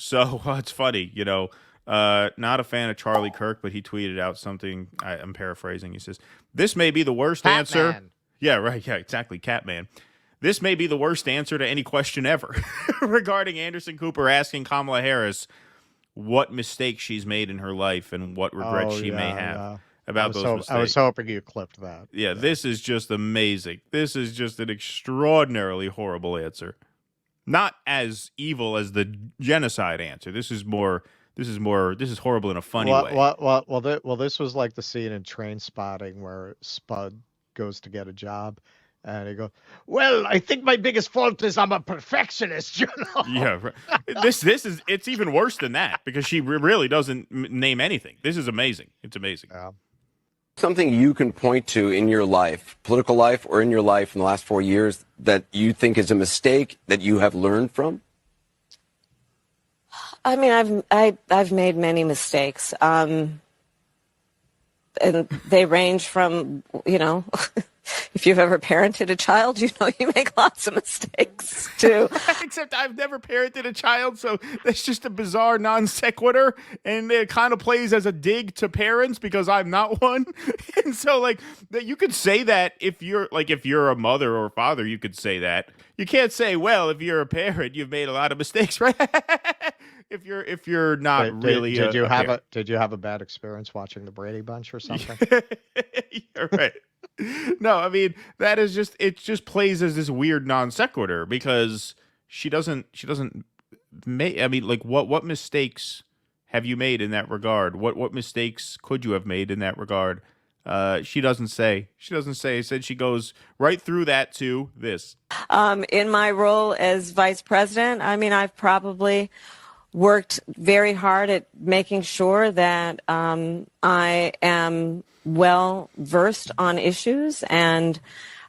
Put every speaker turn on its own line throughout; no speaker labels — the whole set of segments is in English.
So it's funny, not a fan of Charlie Kirk, but he tweeted out something. I'm paraphrasing. He says, "This may be the worst answer."
Catman.
Yeah, right. Yeah, exactly. Catman. This may be the worst answer to any question ever regarding Anderson Cooper asking Kamala Harris what mistakes she's made in her life and what regrets
Oh
she may
yeah,
have
yeah.
about those
I was
mistakes.
hoping you clipped that.
Yeah,
Yeah.
this is just amazing. This is just an extraordinarily horrible answer. Not as evil as the genocide answer. This is more. This is horrible in a funny way.
This was like the scene in Train Spotting where Spud goes to get a job, and he goes, "Well, I think my biggest fault is I'm a perfectionist." You know.
Yeah, right. This is it's even worse than that because she really doesn't name anything. This is amazing. It's amazing.
Yeah.
Something you can point to in your life, political life, or in your life in the last 4 years that you think is a mistake that you have learned from?
I mean, I've made many mistakes, and they range from, if you've ever parented a child, you make lots of mistakes too.
Except I've never parented a child, so that's just a bizarre non sequitur, and it kind of plays as a dig to parents because I'm not one. And so, like, you could say that if you're a mother or father, you could say that. You can't say, well, if you're a parent, you've made a lot of mistakes, right? if you're not really
did you have
parent.
did you have a bad experience watching the Brady Bunch or something?
You're right. No, I mean it just plays as this weird non sequitur because she doesn't make. I mean, like what mistakes have you made in that regard? What mistakes could you have made in that regard? She doesn't say. She doesn't say. Instead, she goes right through that to this.
In my role as vice president, I mean, I've probably worked very hard at making sure that I am well versed on issues, and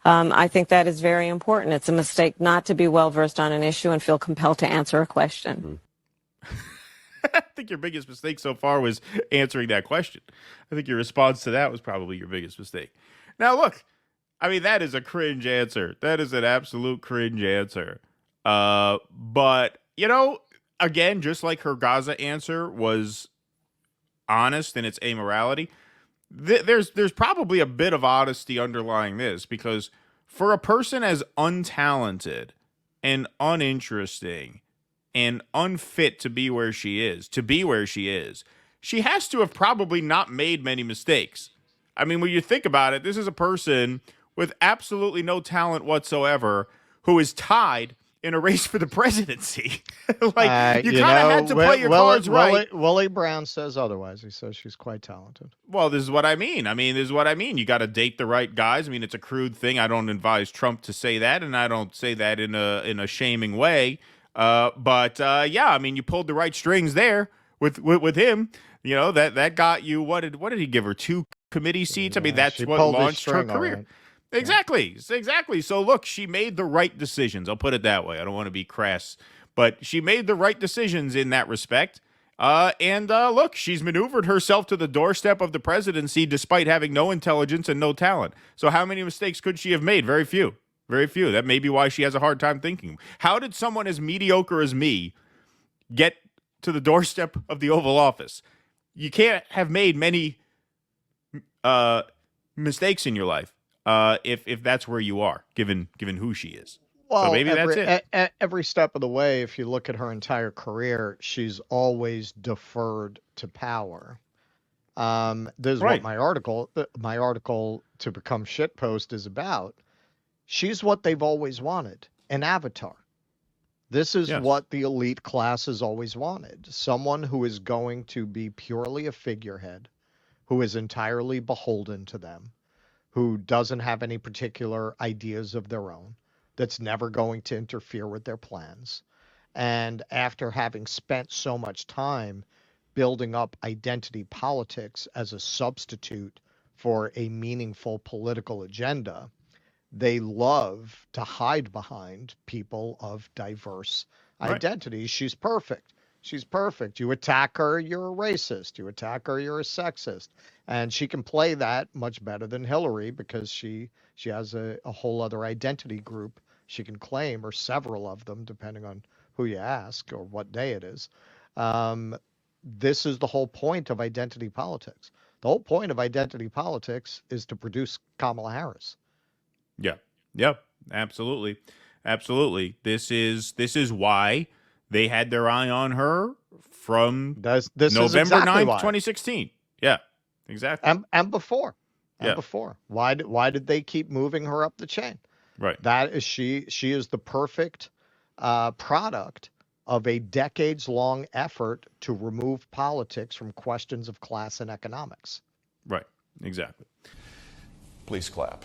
I think that is very important. It's a mistake not to be well versed on an issue and feel compelled to answer a question.
I think your biggest mistake so far was answering that question. I think your response to that was probably your biggest mistake. Now, look, I mean, that is a cringe answer. That is an absolute cringe answer. But, again, just like her Gaza answer was honest in its amorality, there's probably a bit of honesty underlying this because for a person as untalented and uninteresting and unfit to be where she is, she has to have probably not made many mistakes. I mean, when you think about it, this is a person with absolutely no talent whatsoever who is tied in a race for the presidency. Like, you kind of had to play your cards right.
Willie Brown says otherwise. He says she's quite talented.
Well, this is what I mean. You got to date the right guys. I mean, it's a crude thing. I don't advise Trump to say that, and I don't say that in a shaming way. But yeah, I mean, you pulled the right strings there with him. That got you. What did he give her? 2 committee seats. I mean, that's what launched her career.
Right.
Exactly. So look, she made the right decisions. I'll put it that way. I don't want to be crass, but she made the right decisions in that respect. And look, she's maneuvered herself to the doorstep of the presidency despite having no intelligence and no talent. So how many mistakes could she have made? Very few. Very few. That may be why she has a hard time thinking. How did someone as mediocre as me get to the doorstep of the Oval Office? You can't have made many mistakes in your life. If that's where you are, given who she is.
Well,
so maybe that's it.
Every step of the way, if you look at her entire career, she's always deferred to power. This is what my article to become shitpost is about. She's what they've always wanted, an avatar. This is what the elite class has always wanted. Someone who is going to be purely a figurehead, who is entirely beholden to them, who doesn't have any particular ideas of their own, that's never going to interfere with their plans. And after having spent so much time building up identity politics as a substitute for a meaningful political agenda, they love to hide behind people of diverse identities. She's perfect. She's perfect. You attack her, you're a racist. You attack her, you're a sexist. And she can play that much better than Hillary because she has a whole other identity group she can claim, or several of them, depending on who you ask or what day it is. This is the whole point of identity politics. The whole point of identity politics is to produce Kamala Harris.
Yeah. Yeah. Absolutely. Absolutely. This is why they had their eye on her from
This
November
is exactly
9th,
why.
2016. Yeah. Exactly.
And before. And
Yeah.
before. Why did they keep moving her up the chain?
Right.
That is she is the perfect product of a decades-long effort to remove politics from questions of class and economics.
Right. Exactly.
Please clap.